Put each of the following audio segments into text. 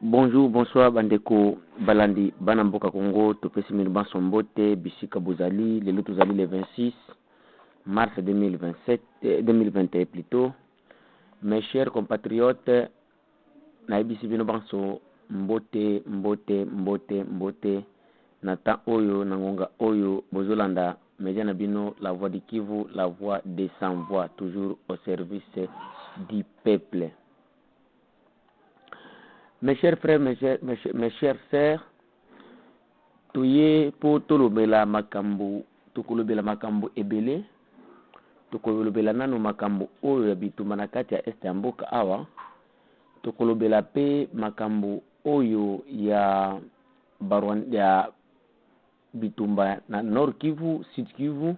Bonjour, bonsoir, Bandeko Balandi, Banamboka Congo, Topesi Mirban Sombote, Bisika Bouzali, le Lotozali le 26 mars 2021 plutôt. Mes chers compatriotes, Naibisi Bino Banso, Mbote, Nata Oyo, Nangonga Oyo, Bozolanda, Mediana Bino, la voix du Kivu, la voix des sans-voix, toujours au service du peuple. Mes chers frères, mes chers sœurs, tuye po tolobela makambo, tokolobela makambo ebele, tokolobela nano makambo oyo ya bitumba na kati ya este ya mboka awa, tokolobela pe makambo oyo ya Barwanda ya bitumba na Nord Kivu, Sud Kivu.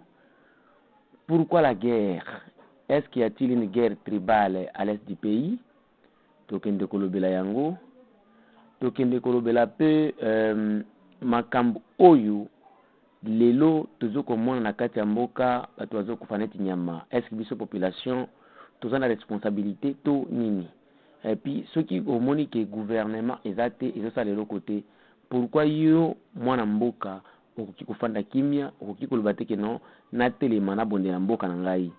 Pourquoi la guerre? Est-ce qu'il y a-t-il une guerre tribale à l'est du pays? Tokende kolobela yango. Tokende kolobela pe makambo oyo lelo tozoko mona na kati ya mboka bato bazoko faneti nyama. Est-ce que biso population toza na responsabilité to nini? Et puis ceux qui omoni que gouvernement ezate ezosa lelo côté, pourquoi yo mwana mboka okoki kofanda kimia, okoki koloba te ke non na telema na bonde na mboka na ngai?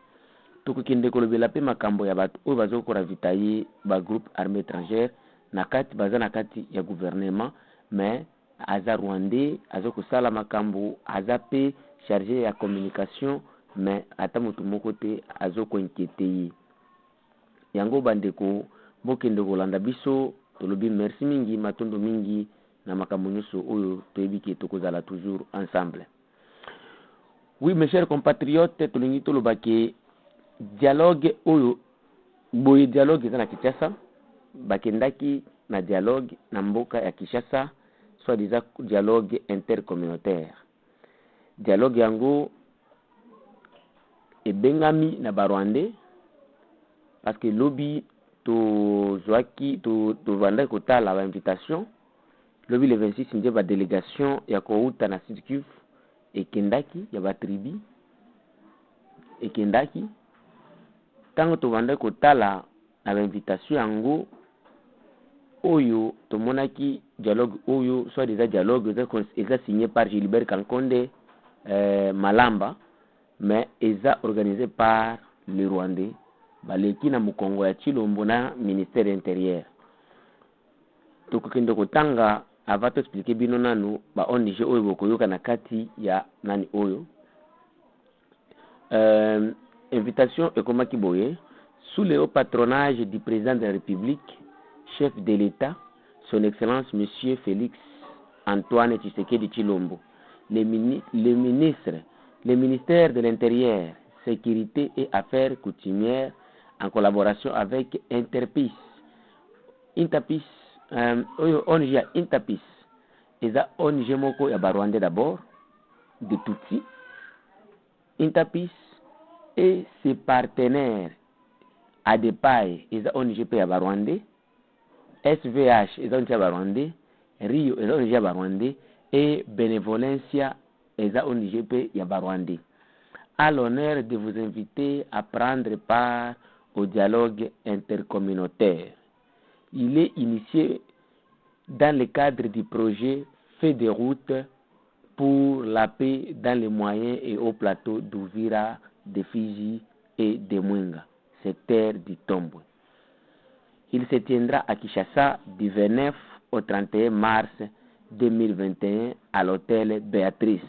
Tokende kolobela pe makambo ya bato oyo bazoko ravitailler ba groupe armée étrangère na kati baza na kati ya gouvernement, mais aza rwandais azoko sala makambo, aza pe chargé ya communication, mais ata mutu moko te azoko inquiéter ye. Yango bandeko bokende kolanda biso, tolobi merci mingi, matondo mingi na makambo nyonso oyo toyebi ke tokozala toujours ensemble. Oui, mes chers compatriotes, tolingi toloba ke dialogue oyo boye dialogue eza na Kinshasa, bakendaki na dialogue na mboka ya Kinshasa, soit disant dialogue intercommunautaire. Dialogue yango ebengami na Barwandais parce que lobby to zwaki to vanda kotala ba invitation lobby le 26 nje ba délégation ya kouta na Sud Kivu ekendaki ya ba tribi ekendaki tango to vanda kotala na ba invitation yango oyo tomonaki dialogue oyo soit déjà dialogue eza signé par Gilbert Kankonde Malamba, mais eza organisé par le Rwandais baleki na mukongo ya Chilombo na ministère intérieur. Tokokende kotanga avant to expliquer bino nanu ba ONG oyo bokoyoka na kati ya nani oyo invitation ekomaki boye sous le haut patronage du président de la République, chef de l'État, son Excellence Monsieur Félix Antoine Tshisekedi Chilombo, le ministère de l'Intérieur, Sécurité et Affaires coutumières, en collaboration avec Interpis, ONG Interpis, eza ONG moko ya Barwandais d'abord, de Tutsi, Interpis et ses partenaires ADEPAI, eza ONG ya Barwandais, SVH, eza ONG ya Barwandais, Rio, eza ONG ya Barwandais, et Benevolencia, eza ONG ya Barwandais. A l'honneur de vous inviter à prendre part au dialogue intercommunautaire. Il est initié dans le cadre du projet Fait des routes pour la paix dans les moyens et hauts plateaux d'Uvira, de Fiji et de Mwenga, secteur du Tombwe. Il se tiendra à Kinshasa du 29 au 31 mars 2021 à l'hôtel Béatrice.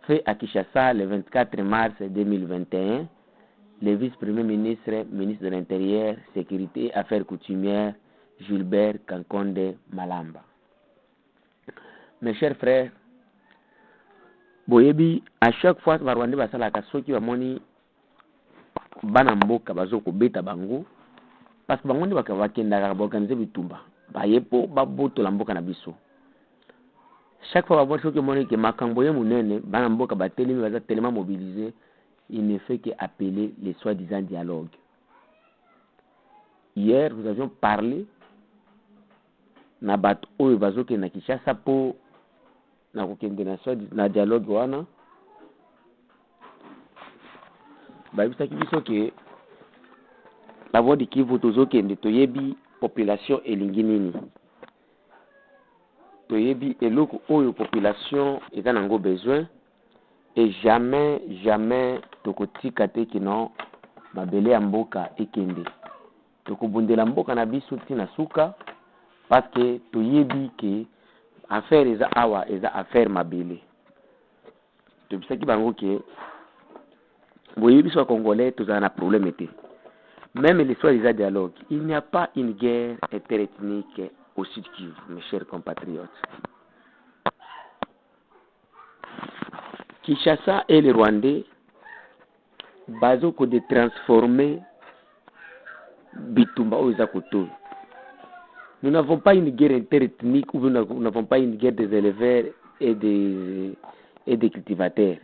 Fait à Kinshasa le 24 mars 2021, le vice-premier ministre, ministre de l'Intérieur, Sécurité et Affaires coutumières, Gilbert Kankonde Malamba. Mes chers frères, boyebi, à chaque fois que Rwanda basalaka soki bamoni bana mboka bazoko beta bango, parce que bango ndi bakendaka baorganiser bitumba, bayepo babotola mboka na biso. Chaque fois baboni soki moni ke makambo ye munene, bana mboka batelemi baza tellement mobilisés, il ne fait qu'appeler les soi-disant dialogues. Hier, nous avions parlé na bato oyo bazoke na Kinshasa po na kokende na dialogue wana. Babisaki biso ke la voix du Kivu tozokende toyebi population elingi nini. Toyebi eloko oyo population eza nango besoin et jamais tokotika te kino mabele ya mboka ekende. Tokobundela mboka na biso tina suka parce que toyebi ke affaire eza awa eza affaire mabele. Tobisaki bango ke boyebi so congolais tozala na problème te. Même l'histoire des dialogues, il n'y a pas une guerre interethnique au Sud Kivu, mes chers compatriotes. Kinshasa et les Rwandais, bazo ko de transformer Bitumba aux Akoto. Nous n'avons pas une guerre interethnique ou nous n'avons pas une guerre des éleveurs et des cultivateurs.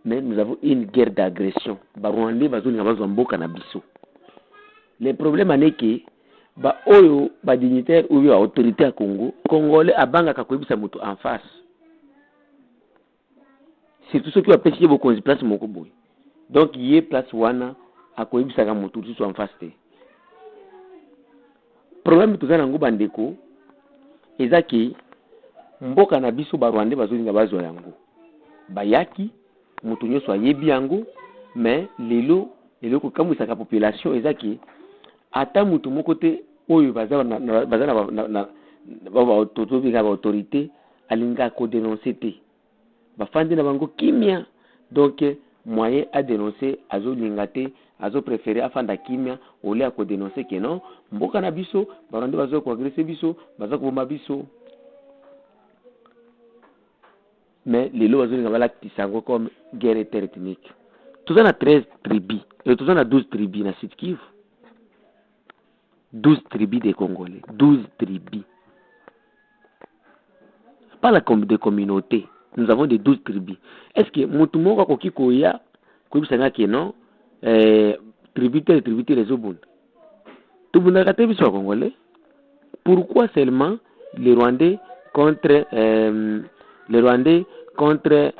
Mais nous avons une guerre d'agression. Rwandais bazo ngabazo mboka na biso. Le problème est que ba oyo ba dignitaire ou ba autorité à Congo, congolais abanga ka koyebisa moto en face. Surtout ceux qui ont péché beaucoup de place moko boy. Donc y est place wana a koyebisa ka moto tout en face. Problème tout ça nango bandeko ezaki mboka na biso ba Rwandais bazo ngabazo yango. Bayaki mutu nyonso ayebi yango mais lelo ko kamwisa ka population ezaki ata mutu moko te oyo baza na autorité alinga ko dénoncer te bafandi na bango kimia. Donc moyen à dénoncer azo lingate azo préférer afanda kimia au lieu ko dénoncer que non mboka na biso barande bazo ko agresser biso bazo ko bomba biso. Mais les lois sont comme guerre interethnique. Tout ça a 13 tribus. Et tout ça a 12 tribus dans Sud Kivu. 12 tribus des Congolais. 12 tribus. Pas la des communautés. Nous avons des 12 tribus. Est-ce que Moutoumou Koki Koya, Koubisanga qui non, tributaire les Obun. Tout le monde a raté sur Congolais. Pourquoi seulement les Rwandais contre les Rwandais contre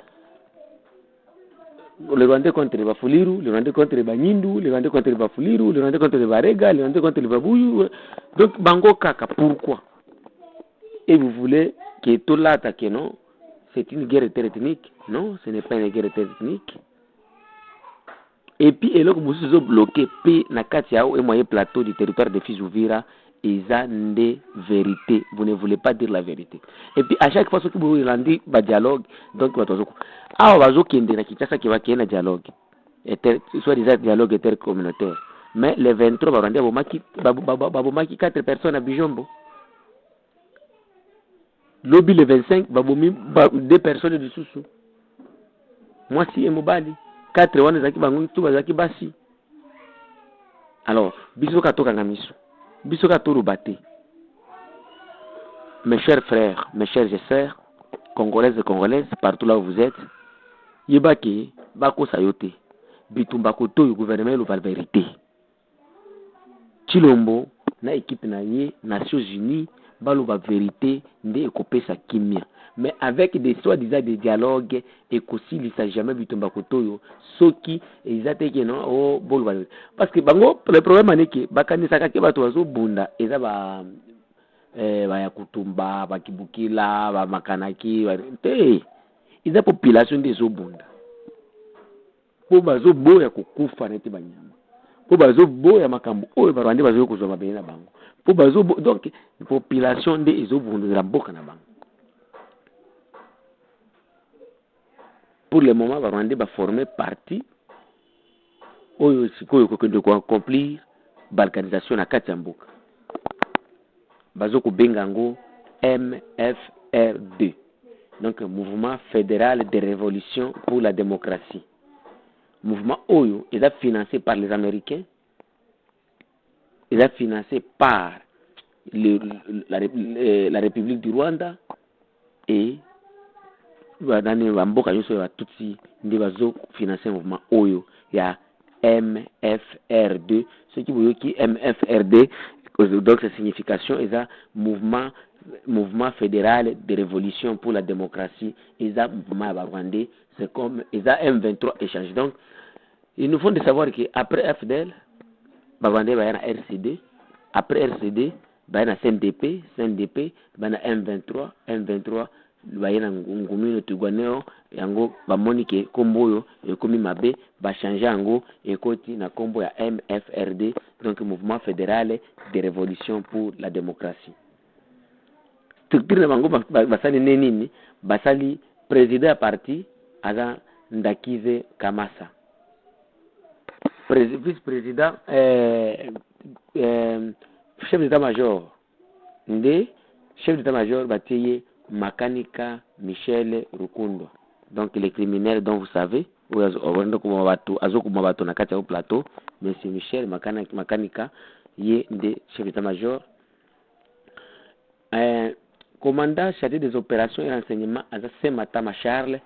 les Bafuliru, les Rwandais contre les Banyindu, les Rwandais contre les Bafuliru, les Rwandais contre les Barega, les Rwandais contre les Babouyou. Donc, Bango Kaka, pourquoi? Et vous voulez que tout là attaque, non? C'est une guerre interethnique. Non, ce n'est pas une guerre interethnique. Et puis, et là, vous vous bloqué, puis, Nakatiao et moyen plateau du territoire de Fizouvira, ils ont des vérités. Vous ne voulez pas dire la vérité. Et puis, à chaque fois que vous rendez un dialogue, donc, vous avez un dialogue. Soit des dialogues intercommunautaires. Mais les 23, vous rendez 4 personnes à Bijombo. Lobby les 25, vous 2 personnes de Soussou. Moi, si, et Mobali. 4 wanezaki bango tout bazaki basi. Alors, bisoka toka ngamiso. Bisoka torubate. Mes chers frères, mes chers sœurs, congolaises et congolaises, partout là où vous êtes, yebaki bako sayote. Bitumba koto yu gouvernement le vérité. Chilombo na équipe na ye Nations Unies balo ba vérité nde ekopesa kimia. Mais avec des soi-disant des dialogues et qu'aussi il s'agit jamais bitumba kotoyo ceux qui exactement non oh bol parce que bango le problème est que bakanisa ka ke bato bazo bunda eza ba ya kutumba ba kibukila ba makanaki te eza population des obunda po bazo boya kokufa nete banyama po bazo boya makambo oyo ba rwande bazo kozwa mabele na bango po bazo donc population des obunda de la boka na bango. Pour le moment, les Rwandais vont former partie de accomplir la balkanisation à Katsambouka. Bazoko Bengango MFR2. Donc, Mouvement fédéral de révolution pour la démocratie. Mouvement Oyo est financé par les Américains. Il est financé par la République du Rwanda et dans mboka nyonso ya tutsi ndi bazo financer mouvement oyo ya MFR2 ce qui veut dire MFR2 donc sa signification est ça mouvement fédéral de révolution pour la démocratie et ça mouvement rwandais c'est comme et ça M23 échange. Donc il nous faut de savoir que après FDL Rwandais va y a RCD après RCD bana CNDP bana M23 bayena ngumino tugwaneo yango bamoni ke kombo oyo ekomi mabe ba changer yango ekoti na kombo ya MFRD, donc Mouvement Fédéral de Révolution pour la Démocratie. Structure na bango basali nini? Basali président ya parti aza Ndakize Kamasa, vice-président chef d'état-major nde chef d'état-major batiye Makanika Michel Rukundo, donc les criminels dont vous savez azokuma na kati ya plateau, monsieur Michel Makanika ye nde chef d'état-major. Commandant chargé des opérations et renseignements aza Sematama Charles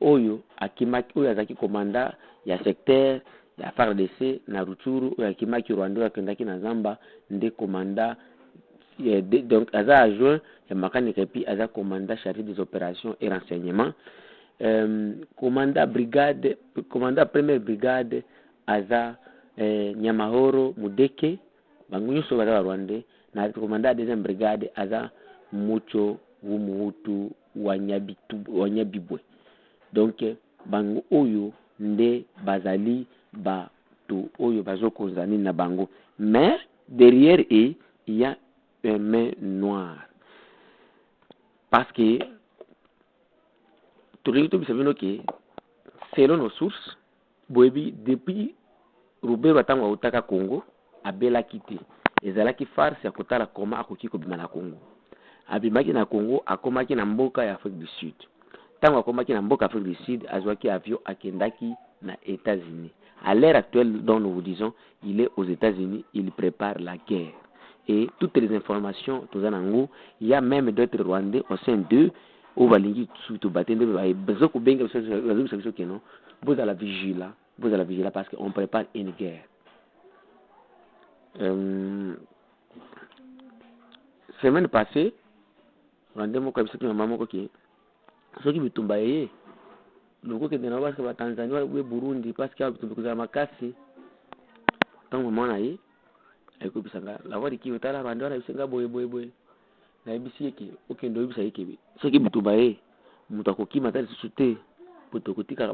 oyo akimaki oyo azaki commandant ya secteur ya FARDC na Rutshuru oyo akimaki Rwanda akendaki na Zamba nde commandant donc aza adjoint ya Makanika et puis aza commandant chargé des opérations et renseignements. Commandant première brigade aza Nyamahoro Mudeke bango nyonso baza Rwanda, na commandant deuxième brigade aza Mucho Wumuhutu Wanyabibwe. Donc bango oyo nde bazali ba to oyo bazokozani na bango, mais derrière eux il y a un main noire, parce que tout le monde que selon nos sources boyebi depuis Rubero atango utaka Congo abela kiti ezalaki farce ya kotala koma akoki kobima na Congo, abimaki na Congo akomaki na mboka ya Afrique du Sud. Tango akomaki na mboka Afrique du Sud azwaki avion akendaki na États-Unis. À l'heure actuelle dont nous vous disons, il est aux États-Unis, il prépare la guerre. Et toutes les informations, il y a même d'autres Rwandais au sein d'eux, où balingi tout batende bazoko benga non, vous à la vigile parce qu'on prépare une guerre. Semaine passée, Rwandais mo kwa bisaki mama ko ki soki bitumba yeye loko ke na basi ba Tanzania ou Burundi parce que bitumba kuzala makasi tango mona ye ayiko bisanga la wari ki utala Rwanda na bisenga boye na ibisi yake okendo ibisa yake soki bitumba yeye mutakokima tali sute potokotika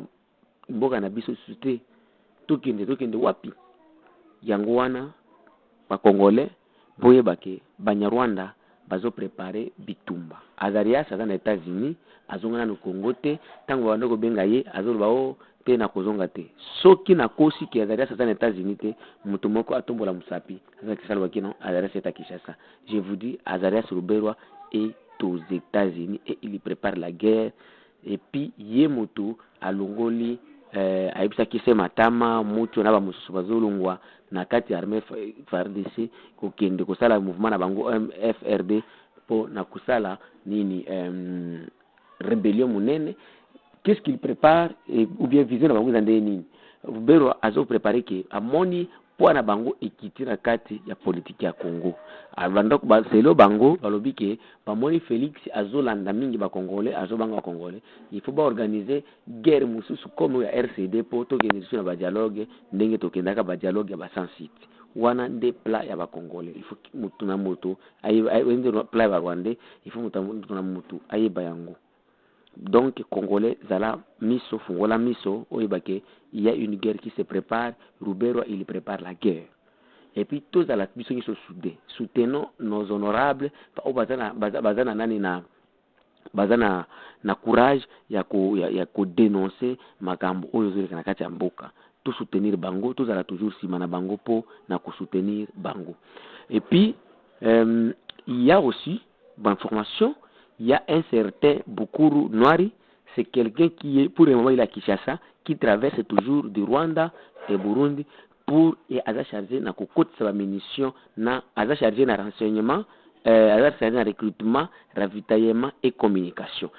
mboka na biso sute tokende wapi yango wana ba Congolais boye bake Banyarwanda bazo préparer bitumba. Azarias aza na États-Unis azongana no Congo te tango bandoko benga ye azoloba o te na kozonga te soki na kosi ki Azarias aza na États-Unis te mutu moko atombola musapi aza kisalo kino Azarias est à Kinshasa. Je vous dis Azarias Ruberwa est aux États-Unis et il prépare la guerre, et puis ye mutu alongoli aibisa kise matama mutu na ba mususu bazolongwa na kati armée FARDC kokende kosala mouvement na bango MFRD po na kusala nini rébellion munene. Qu'est-ce qu'il prépare ou bien viser na bango zande nini Rubero azo préparer ke amoni po na bango ekiti na kati ya politique ya Congo abandoko ba selo bango balobi ke bamoni Félix azolanda mingi ba Congolais azobanga Congolais, il faut ba organiser guerre mususu comme ya RCD po to genisu na ba dialogue ndenge to kendaka ba dialogue ya ba sensible wana nde pla ya ba Congolais. Il faut mutu na moto ayi wende pla ya ba Rwandais, il faut mutu na moto ayi bayango. Donc Congolais zala miso fungola miso oyebake il y a une guerre qui se prépare. Rubero il prépare la guerre, et puis tous à la biso qui sont soudés, soutenons nos honorables pa bazana nani na bazana na courage ya ko dénoncer makambo oyo zile kana kati ya mboka, tout soutenir bango, tous à la toujours simana bango po na ko soutenir bango. Et puis il y a aussi d'information. Il y a un certain Bukuru Noiri, c'est quelqu'un qui est pour le moment il est à Kinshasa, qui traverse toujours du Rwanda et Burundi pour et à charger na kokoti sa munitions na à charger na renseignement, à charger na recrutement, ravitaillement et communication.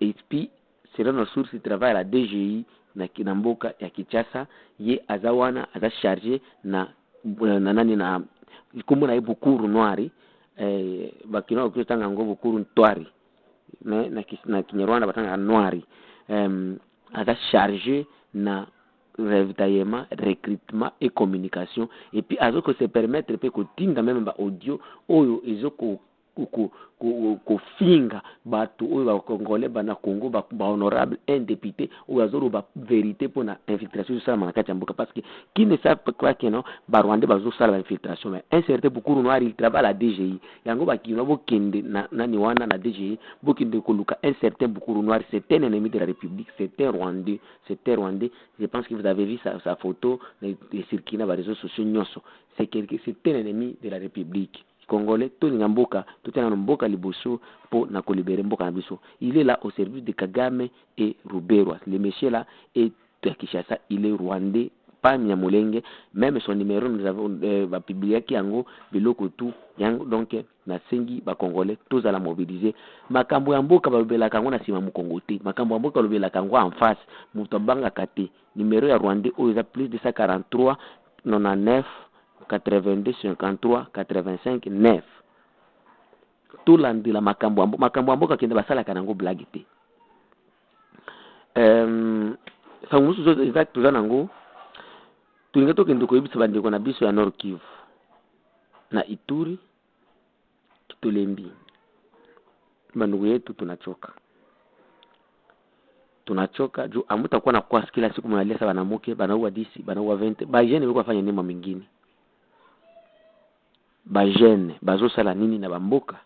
Et puis selon nos sources il travaille à la DGI na Kinamboka ya Kinshasa, ye azawana à charger na nani na comme na Bukuru Noiri bakina okutanga ngo Bukuru Ntwari na Kinyarwanda batanga Noiri aza chargé na ravitaillement, recrutement et communication. Et puis, à ce que se permettre, peut que tinga même ba audio, oyo, kofinga batu oyo ba congolais bana Congo ba honorable un député ou azoro ba vérité pour na infiltration ça na kati mboka parce que qui ne savent pas que non ba Rwanda bazo sala infiltration mais un certain Bukuru Noir il travaille à la DGI yango ba kino bo kende na ni wana na DGI bo kende koluka un certain Bukuru Noir c'est un ennemi de la République c'est un Rwandais je pense que vous avez vu sa photo circuler dans les réseaux sociaux c'est un ennemi de la République Congolais, tout le mboka, tout le mboka liboso pour na kolibérer mboka na biso. Il est là au service de Kagame et Ruberwa. Le monsieur là est à Kinshasa, il est rwandais, pas Nyamulenge. Même son numéro nous avons publié qui yango biloko tout yango donc na sengi ba Congolais tous à la mobiliser. Makambo ya mboka balobela kango na sima mu Congo te. Makambo ya mboka balobela kango en face. Muto banga kate. Numéro ya Rwandais o eza plus de 143 99 82 53 85 9 tout l'andi la makambo mboka kende basala kanango blague te sangusu zo exact zanango tulinga to kende ko yibisa bandeko na biso ya Nord Kivu na Ituri Kitolembi bandugu yetu tunachoka juu amuta kuwa na kwa kila siku mnalia bana moke banaua 10 banaua 20 ba jeune biko afanya nini mingine ba jeune bazo sala nini na bamboka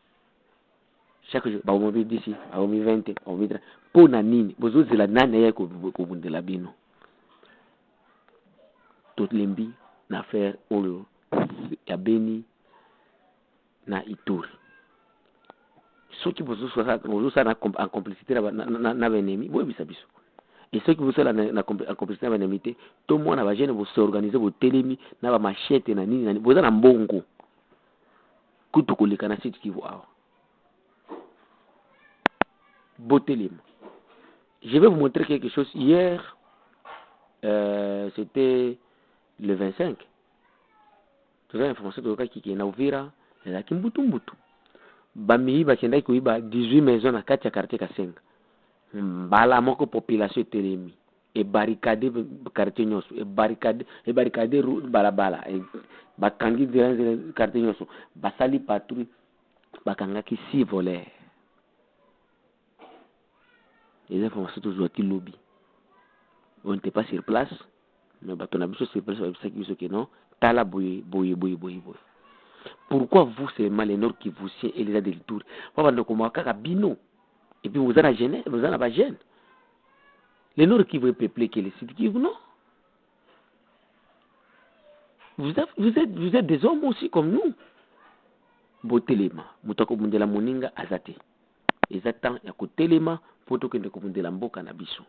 chaque jour ba omobi 10 ba omobi 20 ba omobi 30 pona nini bozo zela nani ya ko bundela bino tout lembi na faire oyo ya Beni na Ituri soki bozo sala en complicité na benemi boye bisabiso et ceux qui vous sala na complicité na benemi te to mona ba jeune bo s'organiser bo telemi na ba machette na nini boza na mbongo kutu koleka na site Kivu awa botelema. Je vais vous montrer quelque chose. Hier, c'était le 25. Tu as l'information de l'Oka qui est na Uvira, il y a qui mbutu. Bami ba kenda ko iba 18 maisons na kati ya quartier Kasenga. Mbala moko population telemi. Et barricade quartier nyoso, et barricade balabala, et bakangi dans quartier nyoso, basali patrouille, bakanga ki 6 voleurs. Les informations toujours qui lobby. On n'était pas sur place, mais on a vu sur place, que non, tala boye. Pourquoi vous, c'est mal les Nord qui vous sien et les adultes? Pourquoi vous avez bino? Et puis vous avez gêné, vous avez pas gêné. Les Nord qui vous peuplez que les sites qui vous non. Vous êtes des hommes aussi comme nous. Botelema, mutako mundela moninga azate. Exactement, il y a Kotelema pour que nous de la mboka na biso.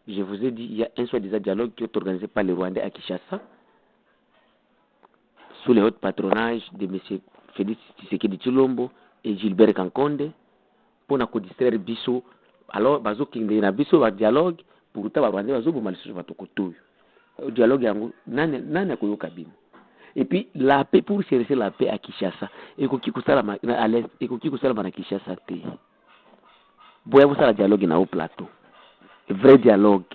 Je vous ai dit, il y a un soi-disant dialogue qui est organisé par les Rwandais à Kinshasa, sous le haut patronage de M. Félix Tshisekedi Tshilombo et Gilbert Kankonde, pour nous distraire biso. Alors, bazo kinde na biso va dialogue pour que les Rwandais bazo bomalisu batokotoyo. Dialogue yango nani akoyoka bino. Et puis la paix, pour chercher la paix à Kinshasa, et koki kusala à l'est, et koki kusala na Kinshasa te. Boya busala dialogue na au plateau. Vrai dialogue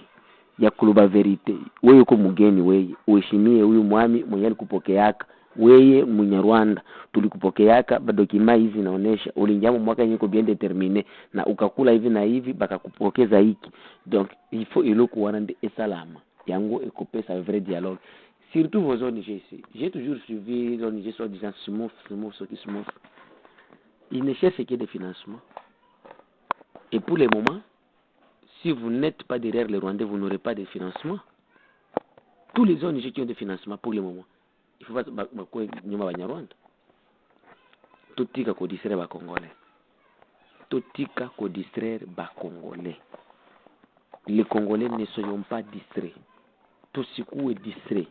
ya kuluba verite. Wewe uko mugeni wewe, uheshimie huyu mwami mwenye alikupokeaka. Wewe Munyarwanda tulikupokeaka, badokima hizi naonesha ulinjamu mwaka yenye bien déterminé na ukakula hivi na hivi bakakupokeza hiki. Donc il faut iloku wanande esalama. Yango ekopesa vrai dialogue. Surtout vos ONG ici. J'ai toujours suivi les ONG sur disant Smouf. Ils ne cherchent que des financements. Et pour le moment, si vous n'êtes pas derrière les Rwandais, vous n'aurez pas de financement. Tous les ONG qui ont des financements pour le moment, il faut pas que nous Rwanda. Tout tika ko distraire ba Congolais. Tout tika ko distraire ba Congolais. Les Congolais ne soyons pas distraits. Tout ce qui est distrait.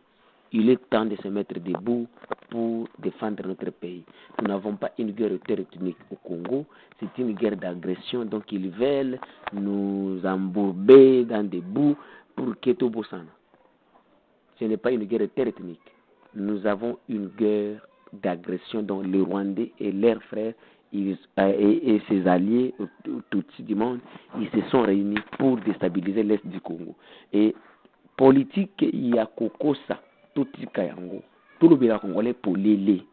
Il est temps de se mettre debout pour défendre notre pays. Nous n'avons pas une guerre terroriste au Congo, c'est une guerre d'agression. Donc ils veulent nous embourber dans des bouts pour que tout bossane. Ce n'est pas une guerre terroriste. Nous avons une guerre d'agression dont les Rwandais et leurs frères et ses alliés, tout du monde, ils se sont réunis pour déstabiliser l'Est du Congo. Et politique ya kokosa totika yango tolobela congolais polele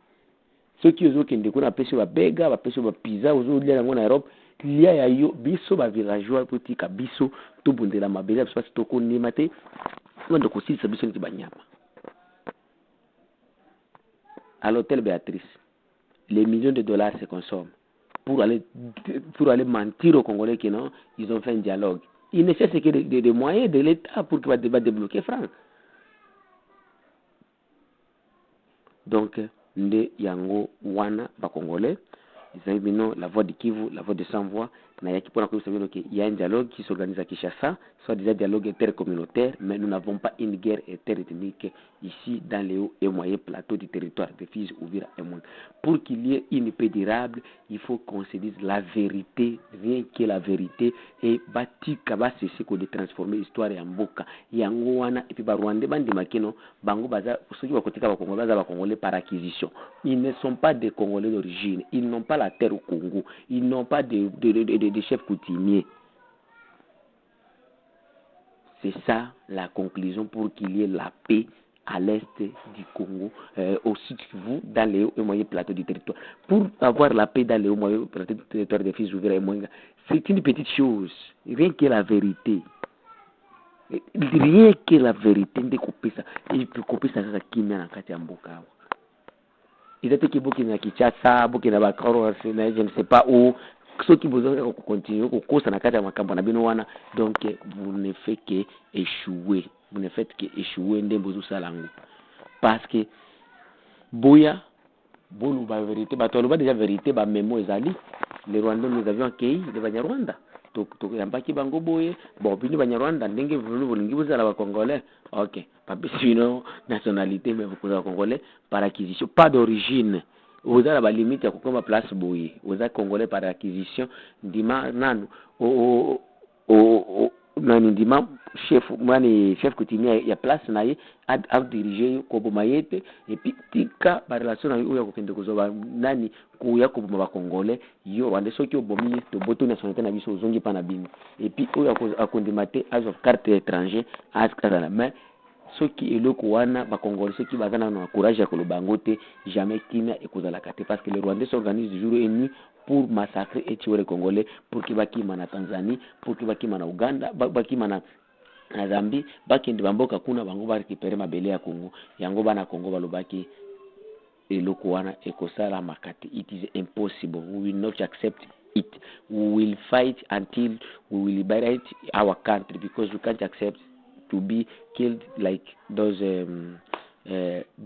soki ozokende kuna bapesi babega bapesi bapiza ozolia yango na Europe lia ya yo biso bavillageois totika biso tobundela mabele biso pasi tokondima te wende kosilisa biso neti banyama. À l'hôtel Béatrice, les millions de dollars se consomment pour aller mentir aux Congolais que non, ils ont fait un dialogue. Il ne sait que des moyens de l'État pour qu'il va débloquer franc. Donc, nde yango wana ba Congolais, ils ont dit la voix de Kivu, la voix de sans voix. Il y a un dialogue qui s'organise à Kinshasa, soit déjà dialogue intercommunautaire, mais nous n'avons pas une guerre interethnique ici dans les hauts et moyens plateaux du territoire de Fizi, Uvira et Mwenga. Pour qu'il y ait une paix durable, il faut qu'on se dise la vérité, rien que la vérité, et batika ba cesser de transformer l'histoire en mboka. Yango wana et puis ba Rwandais bandi makeno bango baza ceux qui va côté ba Congolais baza ba Congolais par acquisition. Ils ne sont pas des Congolais d'origine, ils n'ont pas la terre au Congo, ils n'ont pas de chefs coutumiers. C'est ça la conclusion pour qu'il y ait la paix à l'est du Congo, au sud Kivu, dans les hauts et moyens plateaux du territoire. Pour avoir la paix dans les hauts et moyens plateaux du territoire des Fizi, Uvira et Mwenga, c'est une petite chose, rien que la vérité. Rien que la vérité, de couper ça. Et puis couper ça, ça qui met en Katiamboka. Ils étaient qui bouquent na Kinshasa, bouquent na Bakaro, je ne sais pas où. Ceux qui vous continuer au cours na kati ya makambo na bino wana, donc vous ne faites que échouer. Vous ne faites que échouer ndembo zo salango. Parce que boya bolu ba vérité, ba toloba déjà vérité ba memo ezali. Les Rwandais nous avions accueilli les Banyarwanda. Donc yambaki bango boye, bon bini Banyarwanda ndenge vulu bolingi bozala ba Congolais. OK, pas sinon nationalité mais vous êtes Congolais par acquisition, pas d'origine. Vous avez la limite à quoi place boye. Vous êtes Congolais par acquisition. Dima nanu nani dima chef coutumier ya place naye a diriger ko bomayete et puis tika ba relation na yo ya kokende kozoba nani ko ya ko boma ba Congolais yo wande soki obomi to boto nationalité na biso zongi pa na bini et puis oyo akondimate as of carte étranger as kazana mais ceux qui est le Kouana, ba Congolais, ceux qui bazana na courage à Kolobangote, jamais kimia et kozala kate parce que les Rwandais s'organisent du jour et nuit pour massacrer et tuer les Congolais pour qu'ils baki mana Tanzanie, pour qu'ils baki mana Uganda, baki mana Zambie, baki ndibamboka kuna bango ba récupérer mabele ya Congo, yango bana Congo balobaki et le Kouana et kosala makate. It is impossible. We will not accept it. We will fight until we will liberate our country because we can't accept to be killed like those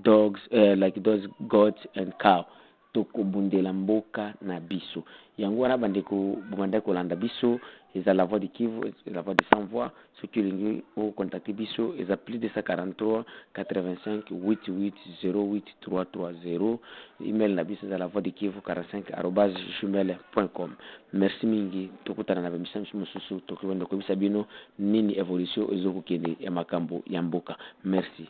dogs, like those goats and cow. Toko bundela mboka na biso. Yango wana bandeko bumandako landa biso, eza la voix de Kivu, la voix de sans voix. Ceux qui lingi au contacter biso, eza plus de 143 85 88 08 330. Email na biso eza la voix de Kivu 45@gmail.com. Merci mingi, tokutana na bamisa mususu, tokwenda ko bisabino nini evolution ezokukende ya makambo ya mboka. Merci.